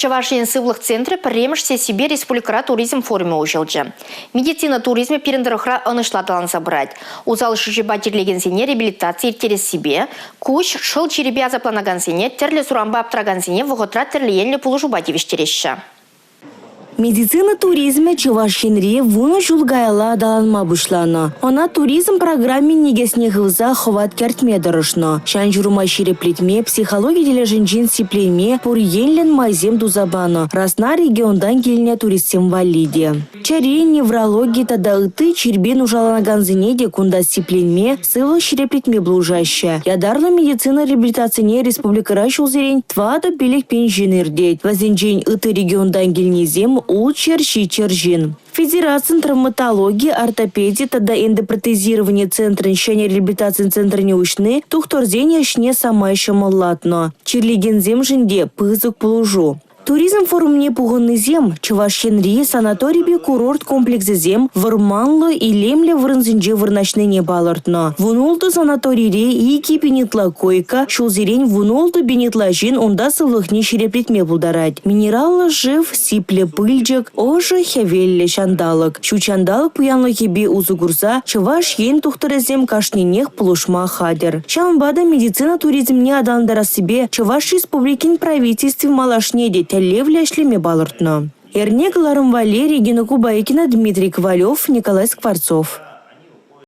Чавашин сывлых центры премешсе себе республикара туризм форуме ужылжы. Медицина туризме перендерохра анышлаталан собрать. Узал шишиба терлеген сене реабилитации терес себе, куш шыл черебе азапланаган сене, терле сурамба аптраган сене вғытра терлиенле пулушуба девиштереща. Медицина туризме Чувашинре вуны жулгайла адаланма бушлана. Она туризм программе негесне гылза ховат кертме дырышно. Шанжурума ширеплетме, психология деле женжин сиплеме, пурьенлен майзем дузабана. Расна региондан келіне туристем валиде. Чари неврология тадауты чербен ужаланаган зенеде кунда сипленме, сывы ширеплетме блужаща. Ядарлы медицина реабилитацияне республикара шулзерень твада белек пенжинердеть. Вазенжень ыты региондан келнезем улчер щичержин. Федерация травматологии, ортопедии, тогда эндопротезирование центра нищания реабилитации центра неучны, тухторзение шне сама еще молотно. Чирлигензем женде пызык плужу. Туризм форум не пуганный зем, Чувашинри, санаторий курорт комплексы зем, варманлы и лемле вырнзинже вырначны не балартно. Вунулду санаторире и кипенитла койка, шулзирень вунулду бенитла жин онда сывлыхне ширеплетме булдарать. Минералы жив, сипле пыльджик, ожи хявелле шандалык. Шу чандалык пуянлы хеби узугурза, Чуваш ен тухтырезем кашненех плушма хадер. Шамбада медицина туризм не адандара себе, Чуваш республикин правительстве малашнеде левля шлеме балартно. Эрнег Ларым Валерий, Гена Кубайкина, Дмитрий Ковалев, Николай Скворцов.